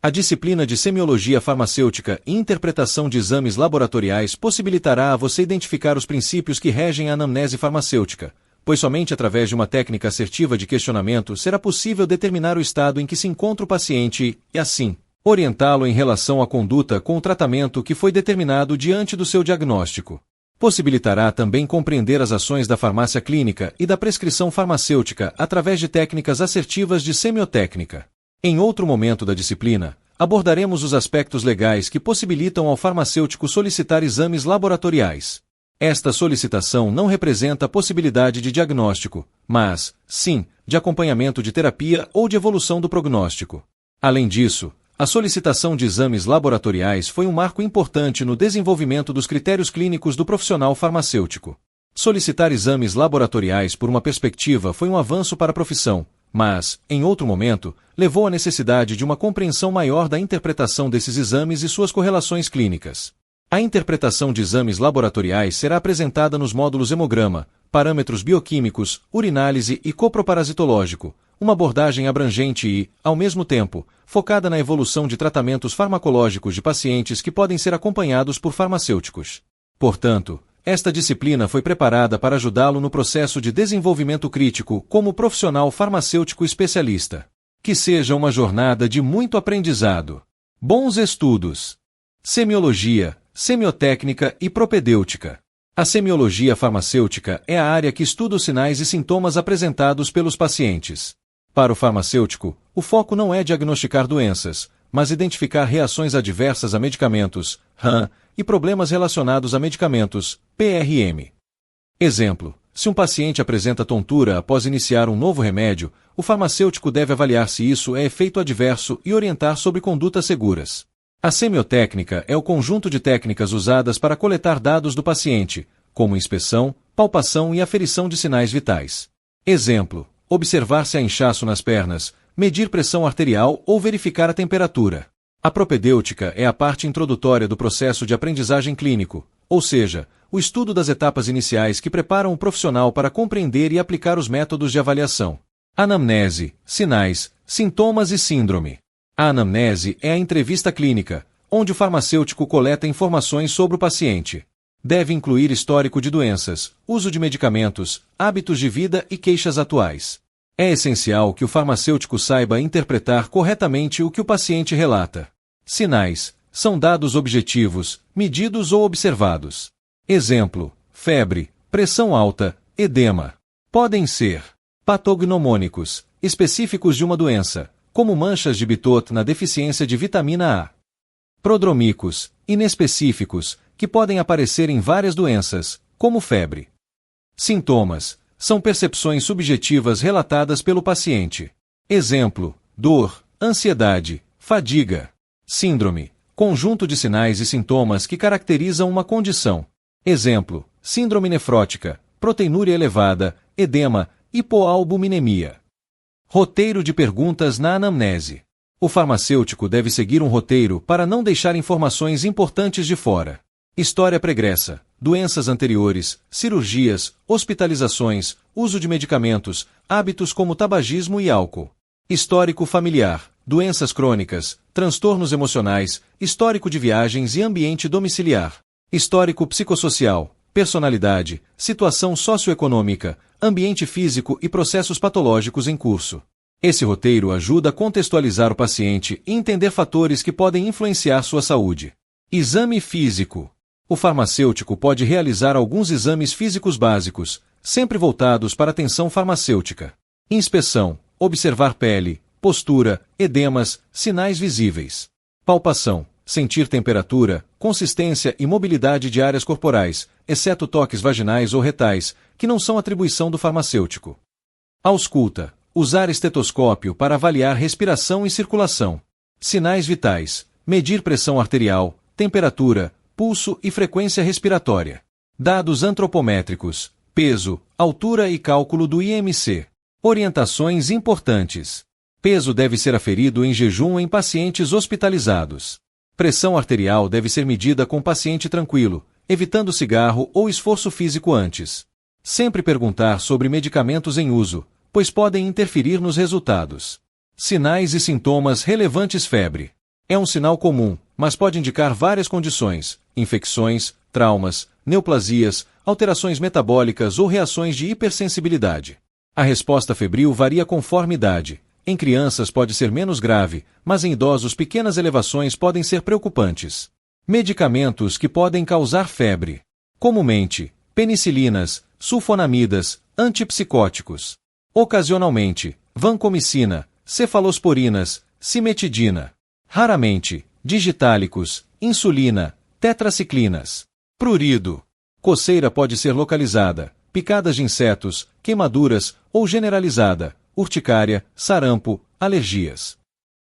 A disciplina de Semiologia Farmacêutica e Interpretação de Exames Laboratoriais possibilitará a você identificar os princípios que regem a anamnese farmacêutica, pois somente através de uma técnica assertiva de questionamento será possível determinar o estado em que se encontra o paciente e, assim, orientá-lo em relação à conduta com o tratamento que foi determinado diante do seu diagnóstico. Possibilitará também compreender as ações da farmácia clínica e da prescrição farmacêutica através de técnicas assertivas de semiotécnica. Em outro momento da disciplina, abordaremos os aspectos legais que possibilitam ao farmacêutico solicitar exames laboratoriais. Esta solicitação não representa a possibilidade de diagnóstico, mas, sim, de acompanhamento de terapia ou de evolução do prognóstico. Além disso, a solicitação de exames laboratoriais foi um marco importante no desenvolvimento dos critérios clínicos do profissional farmacêutico. Solicitar exames laboratoriais por uma perspectiva foi um avanço para a profissão, mas, em outro momento, levou à necessidade de uma compreensão maior da interpretação desses exames e suas correlações clínicas. A interpretação de exames laboratoriais será apresentada nos módulos hemograma, parâmetros bioquímicos, urinálise e coproparasitológico, uma abordagem abrangente e, ao mesmo tempo, focada na evolução de tratamentos farmacológicos de pacientes que podem ser acompanhados por farmacêuticos. Portanto, esta disciplina foi preparada para ajudá-lo no processo de desenvolvimento crítico como profissional farmacêutico especialista. Que seja uma jornada de muito aprendizado. Bons estudos! Semiologia, semiotécnica e propedêutica. A semiologia farmacêutica é a área que estuda os sinais e sintomas apresentados pelos pacientes. Para o farmacêutico, o foco não é diagnosticar doenças, mas identificar reações adversas a medicamentos, RAM, e problemas relacionados a medicamentos, PRM. Exemplo: se um paciente apresenta tontura após iniciar um novo remédio, o farmacêutico deve avaliar se isso é efeito adverso e orientar sobre condutas seguras. A semiotécnica é o conjunto de técnicas usadas para coletar dados do paciente, como inspeção, palpação e aferição de sinais vitais. Exemplo: observar se há inchaço nas pernas, medir pressão arterial ou verificar a temperatura. A propedêutica é a parte introdutória do processo de aprendizagem clínico, ou seja, o estudo das etapas iniciais que preparam o profissional para compreender e aplicar os métodos de avaliação. Anamnese, sinais, sintomas e síndrome. A anamnese é a entrevista clínica, onde o farmacêutico coleta informações sobre o paciente. Deve incluir histórico de doenças, uso de medicamentos, hábitos de vida e queixas atuais. É essencial que o farmacêutico saiba interpretar corretamente o que o paciente relata. Sinais são dados objetivos, medidos ou observados. Exemplo: febre, pressão alta, edema. Podem ser patognomônicos, específicos de uma doença, como manchas de Bitot na deficiência de vitamina A. Prodromicos, inespecíficos, que podem aparecer em várias doenças, como febre. Sintomas são percepções subjetivas relatadas pelo paciente. Exemplo: dor, ansiedade, fadiga. Síndrome, conjunto de sinais e sintomas que caracterizam uma condição. Exemplo: síndrome nefrótica, proteinúria elevada, edema, hipoalbuminemia. Roteiro de perguntas na anamnese. O farmacêutico deve seguir um roteiro para não deixar informações importantes de fora. História pregressa, doenças anteriores, cirurgias, hospitalizações, uso de medicamentos, hábitos como tabagismo e álcool. Histórico familiar, doenças crônicas, transtornos emocionais, histórico de viagens e ambiente domiciliar. Histórico psicossocial, personalidade, situação socioeconômica, ambiente físico e processos patológicos em curso. Esse roteiro ajuda a contextualizar o paciente e entender fatores que podem influenciar sua saúde. Exame físico. O farmacêutico pode realizar alguns exames físicos básicos, sempre voltados para a atenção farmacêutica. Inspeção, observar pele, postura, edemas, sinais visíveis. Palpação, sentir temperatura, consistência e mobilidade de áreas corporais, exceto toques vaginais ou retais, que não são atribuição do farmacêutico. Ausculta, usar estetoscópio para avaliar respiração e circulação. Sinais vitais, medir pressão arterial, temperatura, pulso e frequência respiratória. Dados antropométricos, peso, altura e cálculo do IMC. Orientações importantes. Peso deve ser aferido em jejum em pacientes hospitalizados. Pressão arterial deve ser medida com paciente tranquilo, evitando cigarro ou esforço físico antes. Sempre perguntar sobre medicamentos em uso, pois podem interferir nos resultados. Sinais e sintomas relevantes: febre. É um sinal comum, mas pode indicar várias condições, infecções, traumas, neoplasias, alterações metabólicas ou reações de hipersensibilidade. A resposta febril varia conforme idade. Em crianças pode ser menos grave, mas em idosos pequenas elevações podem ser preocupantes. Medicamentos que podem causar febre. Comumente, penicilinas, sulfonamidas, antipsicóticos. Ocasionalmente, vancomicina, cefalosporinas, cimetidina. Raramente, digitálicos, insulina, tetraciclinas. Prurido. Coceira pode ser localizada, picadas de insetos, queimaduras ou generalizada, urticária, sarampo, alergias.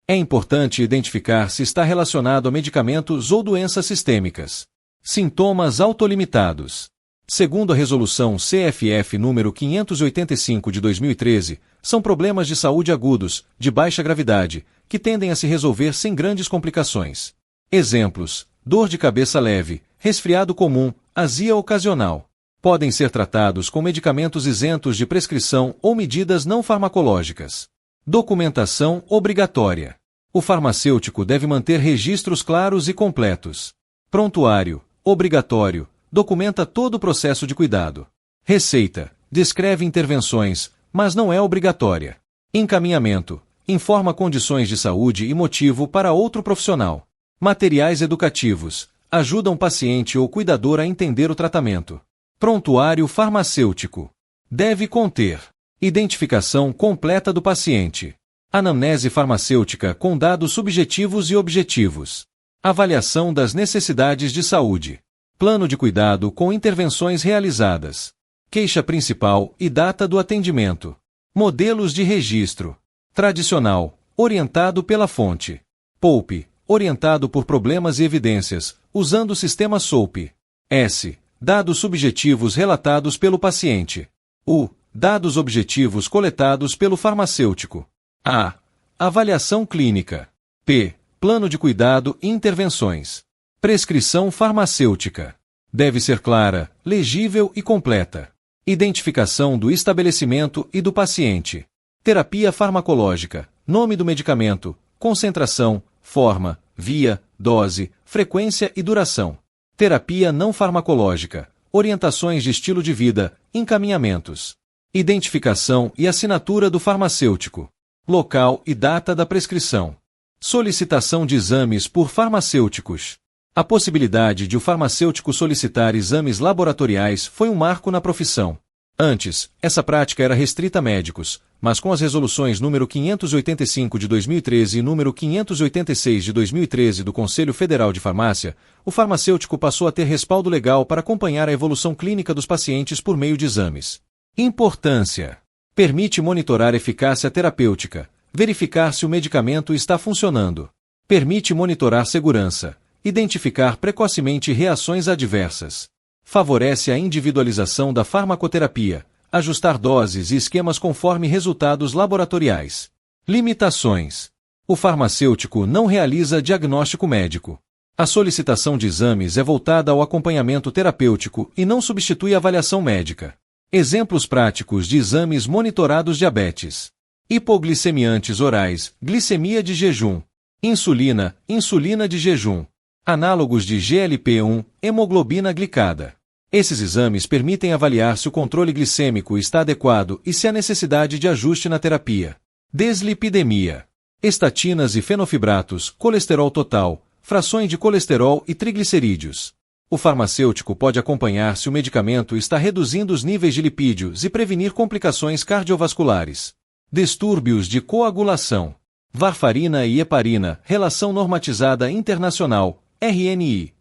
É importante identificar se está relacionado a medicamentos ou doenças sistêmicas. Sintomas autolimitados. Segundo a Resolução CFF número 585 de 2013, são problemas de saúde agudos, de baixa gravidade, que tendem a se resolver sem grandes complicações. Exemplos: dor de cabeça leve, resfriado comum, azia ocasional. Podem ser tratados com medicamentos isentos de prescrição ou medidas não farmacológicas. Documentação obrigatória. O farmacêutico deve manter registros claros e completos. Prontuário, obrigatório, documenta todo o processo de cuidado. Receita, descreve intervenções, mas não é obrigatória. Encaminhamento, informa condições de saúde e motivo para outro profissional. Materiais educativos, ajudam o paciente ou cuidador a entender o tratamento. Prontuário farmacêutico. Deve conter identificação completa do paciente. Anamnese farmacêutica com dados subjetivos e objetivos. Avaliação das necessidades de saúde. Plano de cuidado com intervenções realizadas. Queixa principal e data do atendimento. Modelos de registro. Tradicional, orientado pela fonte. POUP, orientado por problemas e evidências, usando o sistema SOAP. S, dados subjetivos relatados pelo paciente. U, dados objetivos coletados pelo farmacêutico. A, avaliação clínica. P, plano de cuidado e intervenções. Prescrição farmacêutica. Deve ser clara, legível e completa. Identificação do estabelecimento e do paciente. Terapia farmacológica. Nome do medicamento. Concentração, forma, via, dose, frequência e duração. Terapia não farmacológica. Orientações de estilo de vida, encaminhamentos. Identificação e assinatura do farmacêutico. Local e data da prescrição. Solicitação de exames por farmacêuticos. A possibilidade de o farmacêutico solicitar exames laboratoriais foi um marco na profissão. Antes, essa prática era restrita a médicos, mas com as resoluções número 585 de 2013 e número 586 de 2013 do Conselho Federal de Farmácia, o farmacêutico passou a ter respaldo legal para acompanhar a evolução clínica dos pacientes por meio de exames. Importância: permite monitorar eficácia terapêutica, verificar se o medicamento está funcionando. Permite monitorar segurança, identificar precocemente reações adversas. Favorece a individualização da farmacoterapia, ajustar doses e esquemas conforme resultados laboratoriais. Limitações: o farmacêutico não realiza diagnóstico médico. A solicitação de exames é voltada ao acompanhamento terapêutico e não substitui a avaliação médica. Exemplos práticos de exames monitorados: diabetes, hipoglicemiantes orais, glicemia de jejum, insulina, insulina de jejum, análogos de GLP-1, hemoglobina glicada. Esses exames permitem avaliar se o controle glicêmico está adequado e se há necessidade de ajuste na terapia. Deslipidemia, estatinas e fenofibratos, colesterol total, frações de colesterol e triglicerídeos. O farmacêutico pode acompanhar se o medicamento está reduzindo os níveis de lipídios e prevenir complicações cardiovasculares. Distúrbios de coagulação. Varfarina e heparina, Relação Normatizada Internacional, RNI.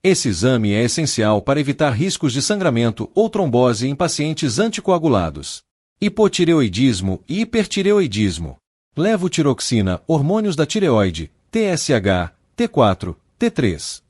Esse exame é essencial para evitar riscos de sangramento ou trombose em pacientes anticoagulados. Hipotireoidismo e hipertireoidismo. Levotiroxina, hormônios da tireoide, TSH, T4, T3.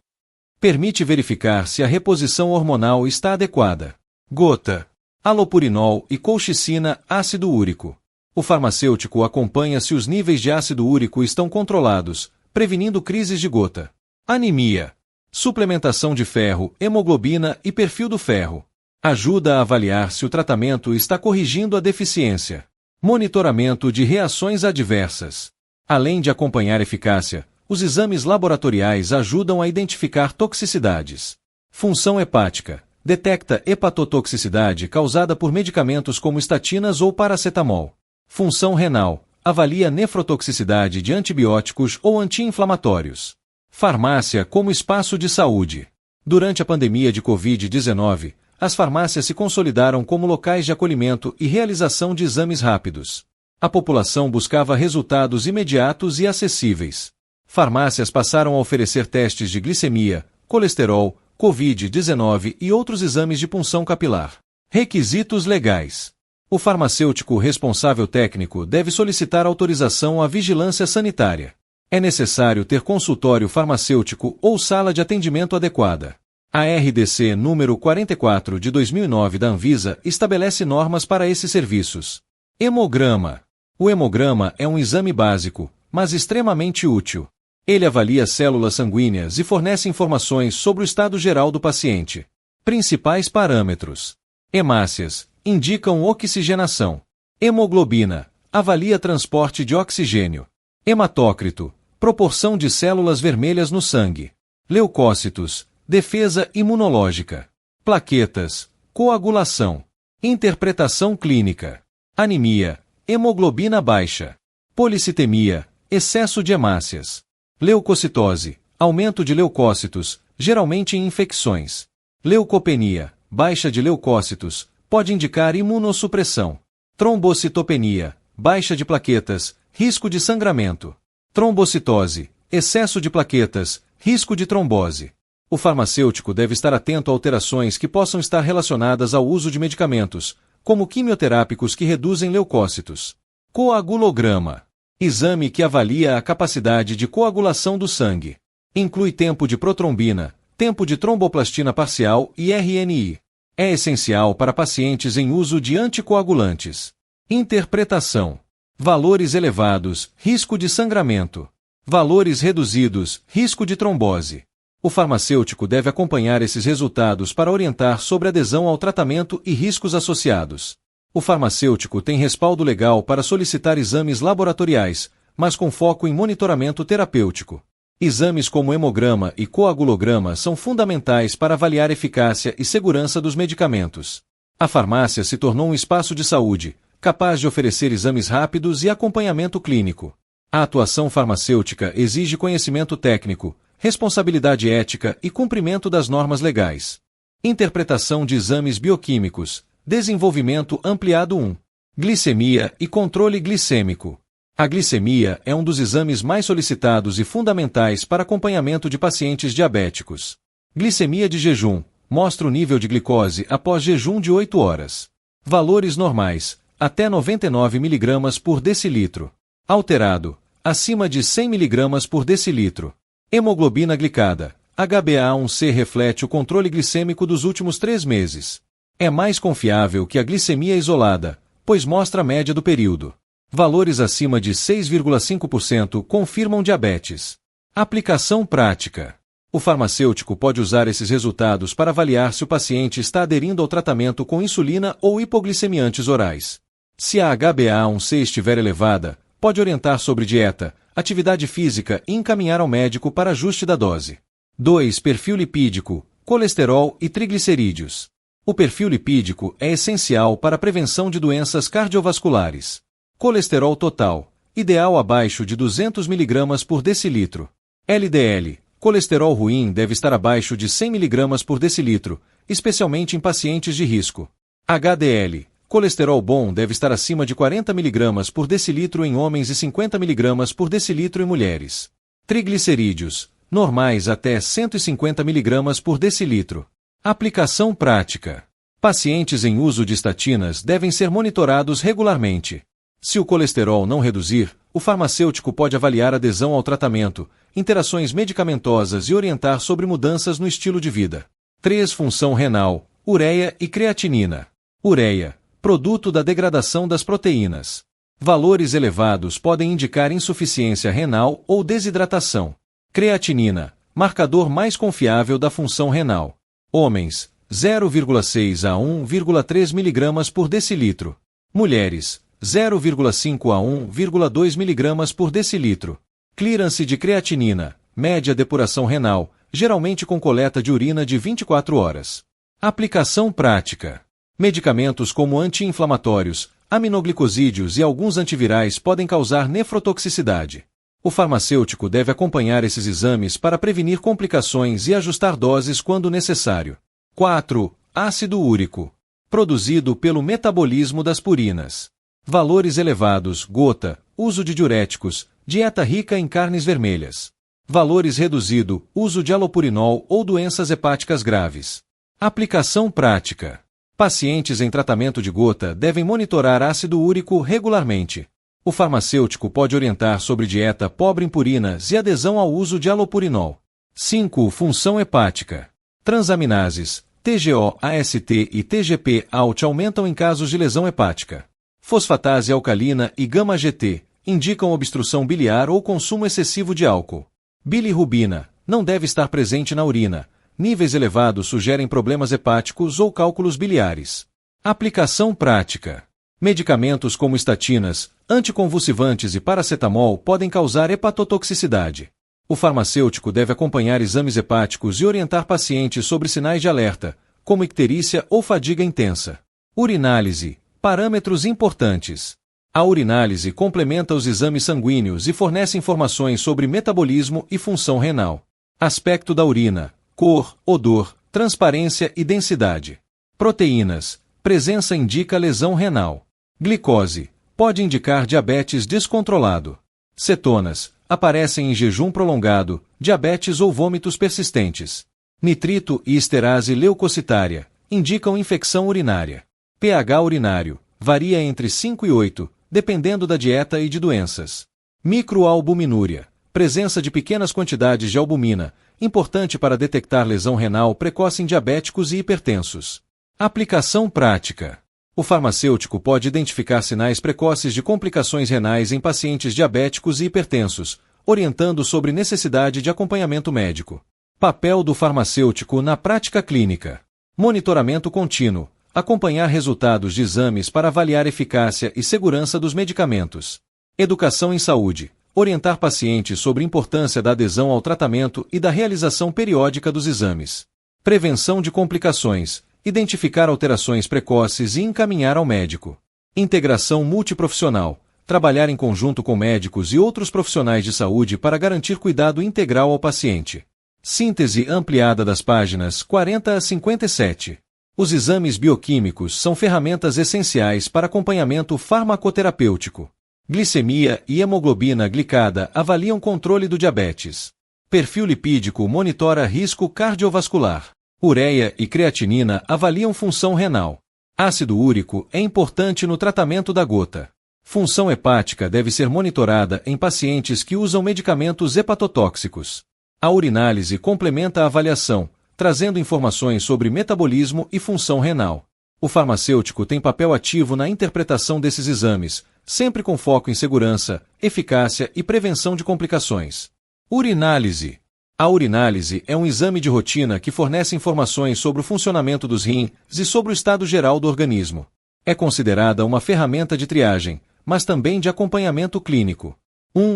Permite verificar se a reposição hormonal está adequada. Gota. Alopurinol e colchicina, ácido úrico. O farmacêutico acompanha se os níveis de ácido úrico estão controlados, prevenindo crises de gota. Anemia. Suplementação de ferro, hemoglobina e perfil do ferro. Ajuda a avaliar se o tratamento está corrigindo a deficiência. Monitoramento de reações adversas. Além de acompanhar eficácia, Os exames laboratoriais ajudam a identificar toxicidades. Função hepática. Detecta hepatotoxicidade causada por medicamentos como estatinas ou paracetamol. Função renal. Avalia nefrotoxicidade de antibióticos ou anti-inflamatórios. Farmácia como espaço de saúde. Durante a pandemia de Covid-19, as farmácias se consolidaram como locais de acolhimento e realização de exames rápidos. A população buscava resultados imediatos e acessíveis. Farmácias passaram a oferecer testes de glicemia, colesterol, Covid-19 e outros exames de punção capilar. Requisitos legais. O farmacêutico responsável técnico deve solicitar autorização à vigilância sanitária. É necessário ter consultório farmacêutico ou sala de atendimento adequada. A RDC número 44 de 2009 da Anvisa estabelece normas para esses serviços. Hemograma. O hemograma é um exame básico, mas extremamente útil. Ele avalia células sanguíneas e fornece informações sobre o estado geral do paciente. Principais parâmetros. Hemácias indicam oxigenação. Hemoglobina avalia transporte de oxigênio. Hematócrito, proporção de células vermelhas no sangue. Leucócitos, defesa imunológica. Plaquetas, coagulação. Interpretação clínica. Anemia, hemoglobina baixa. Policitemia, excesso de hemácias. Leucocitose, aumento de leucócitos, geralmente em infecções. Leucopenia, baixa de leucócitos, pode indicar imunossupressão. Trombocitopenia, baixa de plaquetas, risco de sangramento. Trombocitose, excesso de plaquetas, risco de trombose. O farmacêutico deve estar atento a alterações que possam estar relacionadas ao uso de medicamentos, como quimioterápicos que reduzem leucócitos. Coagulograma. Exame que avalia a capacidade de coagulação do sangue. Inclui tempo de protrombina, tempo de tromboplastina parcial e RNI. É essencial para pacientes em uso de anticoagulantes. Interpretação. Valores elevados, risco de sangramento. Valores reduzidos, risco de trombose. O farmacêutico deve acompanhar esses resultados para orientar sobre adesão ao tratamento e riscos associados. O farmacêutico tem respaldo legal para solicitar exames laboratoriais, mas com foco em monitoramento terapêutico. Exames como hemograma e coagulograma são fundamentais para avaliar eficácia e segurança dos medicamentos. A farmácia se tornou um espaço de saúde, capaz de oferecer exames rápidos e acompanhamento clínico. A atuação farmacêutica exige conhecimento técnico, responsabilidade ética e cumprimento das normas legais. Interpretação de exames bioquímicos. Desenvolvimento ampliado 1. Glicemia e controle glicêmico. A glicemia é um dos exames mais solicitados e fundamentais para acompanhamento de pacientes diabéticos. Glicemia de jejum. Mostra o nível de glicose após jejum de 8 horas. Valores normais. Até 99 mg por decilitro. Alterado. Acima de 100 mg por decilitro. Hemoglobina glicada. HbA1c reflete o controle glicêmico dos últimos 3 meses. É mais confiável que a glicemia isolada, pois mostra a média do período. Valores acima de 6,5% confirmam diabetes. Aplicação prática. O farmacêutico pode usar esses resultados para avaliar se o paciente está aderindo ao tratamento com insulina ou hipoglicemiantes orais. Se a HbA1c estiver elevada, pode orientar sobre dieta, atividade física e encaminhar ao médico para ajuste da dose. 2. Perfil lipídico, colesterol e triglicerídeos. O perfil lipídico é essencial para a prevenção de doenças cardiovasculares. Colesterol total, ideal abaixo de 200 mg por decilitro. LDL, colesterol ruim deve estar abaixo de 100 mg por decilitro, especialmente em pacientes de risco. HDL, colesterol bom deve estar acima de 40 mg por decilitro em homens e 50 mg por decilitro em mulheres. Triglicerídeos, normais até 150 mg por decilitro. Aplicação prática. Pacientes em uso de estatinas devem ser monitorados regularmente. Se o colesterol não reduzir, o farmacêutico pode avaliar adesão ao tratamento, interações medicamentosas e orientar sobre mudanças no estilo de vida. 3. Função renal, ureia e creatinina. Ureia, produto da degradação das proteínas. Valores elevados podem indicar insuficiência renal ou desidratação. Creatinina, marcador mais confiável da função renal. Homens, 0,6 a 1,3 mg por decilitro. Mulheres, 0,5 a 1,2 mg por decilitro. Clearance de creatinina, média depuração renal, geralmente com coleta de urina de 24 horas. Aplicação prática. Medicamentos como anti-inflamatórios, aminoglicosídeos e alguns antivirais podem causar nefrotoxicidade. O farmacêutico deve acompanhar esses exames para prevenir complicações e ajustar doses quando necessário. 4. Ácido úrico. Produzido pelo metabolismo das purinas. Valores elevados, gota, uso de diuréticos, dieta rica em carnes vermelhas. Valores reduzido, uso de alopurinol ou doenças hepáticas graves. Aplicação prática. Pacientes em tratamento de gota devem monitorar ácido úrico regularmente. O farmacêutico pode orientar sobre dieta pobre em purinas e adesão ao uso de alopurinol. 5. Função hepática. Transaminases, TGO, AST e TGP-ALT aumentam em casos de lesão hepática. Fosfatase alcalina e gama-GT indicam obstrução biliar ou consumo excessivo de álcool. Bilirrubina não deve estar presente na urina. Níveis elevados sugerem problemas hepáticos ou cálculos biliares. Aplicação prática. Medicamentos como estatinas, anticonvulsivantes e paracetamol podem causar hepatotoxicidade. O farmacêutico deve acompanhar exames hepáticos e orientar pacientes sobre sinais de alerta, como icterícia ou fadiga intensa. Urinálise. Parâmetros importantes. A urinálise complementa os exames sanguíneos e fornece informações sobre metabolismo e função renal. Aspecto da urina: cor, odor, transparência e densidade. Proteínas. Presença indica lesão renal. Glicose. Pode indicar diabetes descontrolado. Cetonas. Aparecem em jejum prolongado, diabetes ou vômitos persistentes. Nitrito e esterase leucocitária. Indicam infecção urinária. pH urinário. Varia entre 5 e 8, dependendo da dieta e de doenças. Microalbuminúria. Presença de pequenas quantidades de albumina, importante para detectar lesão renal precoce em diabéticos e hipertensos. Aplicação prática. O farmacêutico pode identificar sinais precoces de complicações renais em pacientes diabéticos e hipertensos, orientando sobre necessidade de acompanhamento médico. Papel do farmacêutico na prática clínica. Monitoramento contínuo. Acompanhar resultados de exames para avaliar eficácia e segurança dos medicamentos. Educação em saúde. Orientar pacientes sobre a importância da adesão ao tratamento e da realização periódica dos exames. Prevenção de complicações. Identificar alterações precoces e encaminhar ao médico. Integração multiprofissional. Trabalhar em conjunto com médicos e outros profissionais de saúde para garantir cuidado integral ao paciente. Síntese ampliada das páginas 40 a 57. Os exames bioquímicos são ferramentas essenciais para acompanhamento farmacoterapêutico. Glicemia e hemoglobina glicada avaliam controle do diabetes. Perfil lipídico monitora risco cardiovascular. Ureia e creatinina avaliam função renal. Ácido úrico é importante no tratamento da gota. Função hepática deve ser monitorada em pacientes que usam medicamentos hepatotóxicos. A urinálise complementa a avaliação, trazendo informações sobre metabolismo e função renal. O farmacêutico tem papel ativo na interpretação desses exames, sempre com foco em segurança, eficácia e prevenção de complicações. Urinálise. A urinálise é um exame de rotina que fornece informações sobre o funcionamento dos rins e sobre o estado geral do organismo. É considerada uma ferramenta de triagem, mas também de acompanhamento clínico.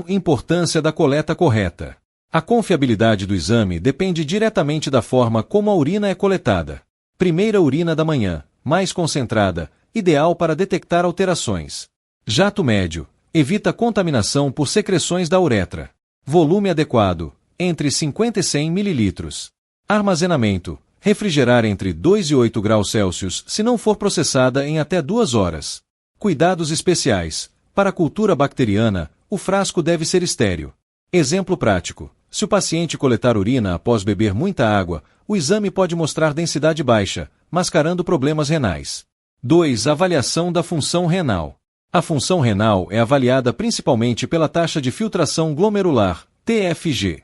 Importância da coleta correta. A confiabilidade do exame depende diretamente da forma como a urina é coletada. Primeira urina da manhã, mais concentrada, ideal para detectar alterações. Jato médio, evita contaminação por secreções da uretra. Volume adequado, entre 50 e 100 ml. Armazenamento, refrigerar entre 2 e 8 graus Celsius se não for processada em até 2 horas. Cuidados especiais. Para a cultura bacteriana, o frasco deve ser estéril. Exemplo prático. Se o paciente coletar urina após beber muita água, o exame pode mostrar densidade baixa, mascarando problemas renais. 2. Avaliação da função renal. A função renal é avaliada principalmente pela taxa de filtração glomerular, TFG.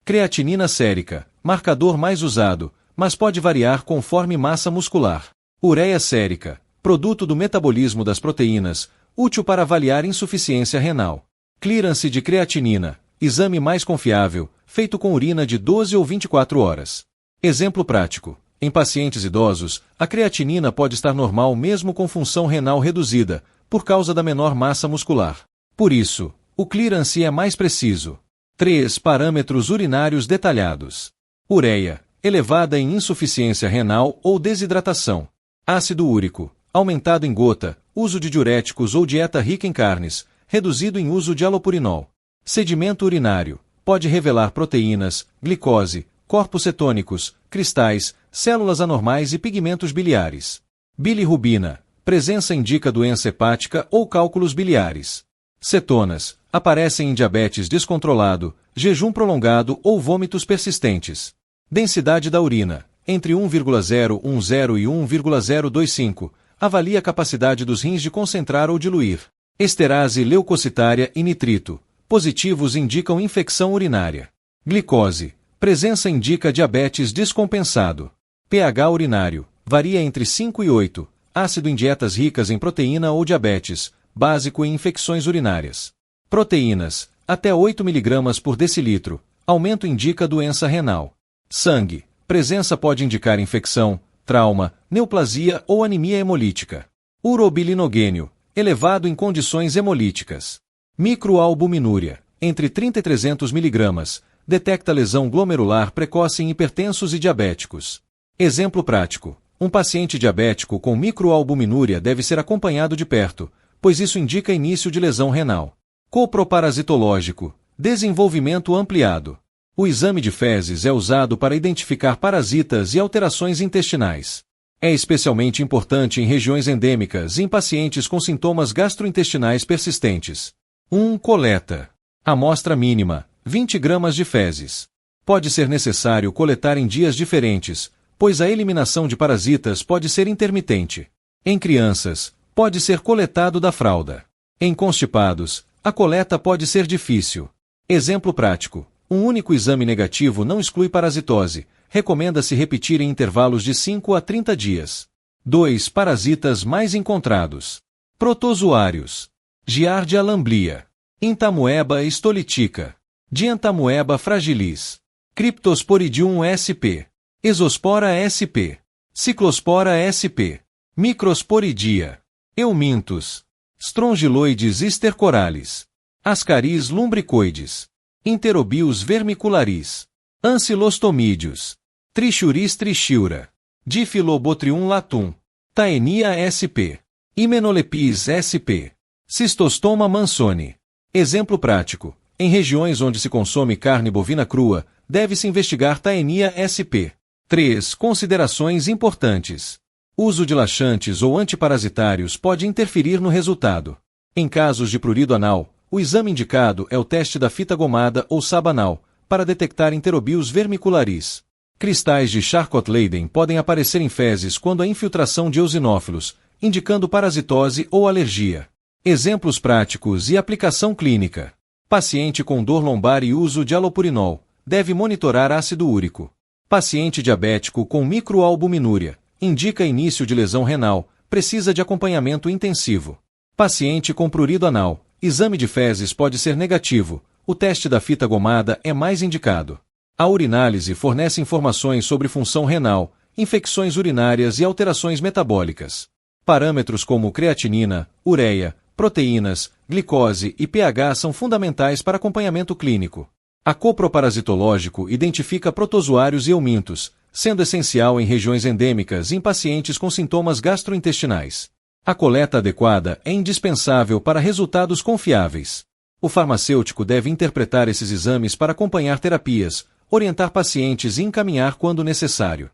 Creatinina sérica, marcador mais usado, mas pode variar conforme massa muscular. Ureia sérica, produto do metabolismo das proteínas, útil para avaliar insuficiência renal. Clearance de creatinina, exame mais confiável, feito com urina de 12 ou 24 horas. Exemplo prático. Em pacientes idosos, a creatinina pode estar normal mesmo com função renal reduzida, por causa da menor massa muscular. Por isso, O clearance é mais preciso. 3. Parâmetros urinários detalhados. Ureia, elevada em insuficiência renal ou desidratação. Ácido úrico, aumentado em gota, uso de diuréticos ou dieta rica em carnes, reduzido em uso de alopurinol. Sedimento urinário, pode revelar proteínas, glicose, corpos cetônicos, cristais, células anormais e pigmentos biliares. Bilirrubina, presença indica doença hepática ou cálculos biliares. Cetonas, aparecem em diabetes descontrolado, jejum prolongado ou vômitos persistentes. Densidade da urina, entre 1,010 e 1,025, avalia a capacidade dos rins de concentrar ou diluir. Esterase leucocitária e nitrito, positivos indicam infecção urinária. Glicose, presença indica diabetes descompensado. pH urinário, varia entre 5 e 8, ácido em dietas ricas em proteína ou diabetes, básico em infecções urinárias. Proteínas, até 8 mg por decilitro, aumento indica doença renal. Sangue, presença pode indicar infecção, trauma, neoplasia ou anemia hemolítica. Urobilinogênio, elevado em condições hemolíticas. Microalbuminúria, entre 30 e 300 mg, detecta lesão glomerular precoce em hipertensos e diabéticos. Exemplo prático. Um paciente diabético com microalbuminúria deve ser acompanhado de perto, pois isso indica início de lesão renal. Coproparasitológico, desenvolvimento ampliado. O exame de fezes é usado para identificar parasitas e alterações intestinais. É especialmente importante em regiões endêmicas e em pacientes com sintomas gastrointestinais persistentes. 1. Coleta. Amostra mínima, 20 gramas de fezes. Pode ser necessário coletar em dias diferentes, pois a eliminação de parasitas pode ser intermitente. Em crianças, pode ser coletado da fralda. Em constipados, a coleta pode ser difícil. Exemplo prático. Um único exame negativo não exclui parasitose. Recomenda-se repetir em intervalos de 5 a 30 dias. 2. Parasitas mais encontrados. Protozoários. Giardia lamblia. Entamoeba stolitica. Dientamoeba fragilis. Cryptosporidium sp. Exospora sp. Ciclospora sp. Microsporidia. Euminthus. Strongyloides stercoralis. Ascaris lumbricoides. Enterobius vermicularis. Ancylostomídeos. Trichuris trichiura. Diphyllobotrium latum. Taenia sp. Hymenolepis sp. Cistostoma mansoni. Exemplo prático. Em regiões onde se consome carne bovina crua, deve-se investigar Taenia sp. 3. Considerações importantes. Uso de laxantes ou antiparasitários pode interferir no resultado. Em casos de prurido anal, o exame indicado é o teste da fita gomada ou sabanal, para detectar Enterobius vermicularis. Cristais de Charcot-Leyden podem aparecer em fezes quando há infiltração de eosinófilos, indicando parasitose ou alergia. Exemplos práticos e aplicação clínica. Paciente com dor lombar e uso de alopurinol, deve monitorar ácido úrico. Paciente diabético com microalbuminúria, indica início de lesão renal, precisa de acompanhamento intensivo. Paciente com prurido anal, exame de fezes pode ser negativo, o teste da fita gomada é mais indicado. A urinálise fornece informações sobre função renal, infecções urinárias e alterações metabólicas. Parâmetros como creatinina, ureia, proteínas, glicose e pH são fundamentais para acompanhamento clínico. A coproparasitológico identifica protozoários e euminthos, sendo essencial em regiões endêmicas e em pacientes com sintomas gastrointestinais. A coleta adequada é indispensável para resultados confiáveis. O farmacêutico deve interpretar esses exames para acompanhar terapias, orientar pacientes e encaminhar quando necessário.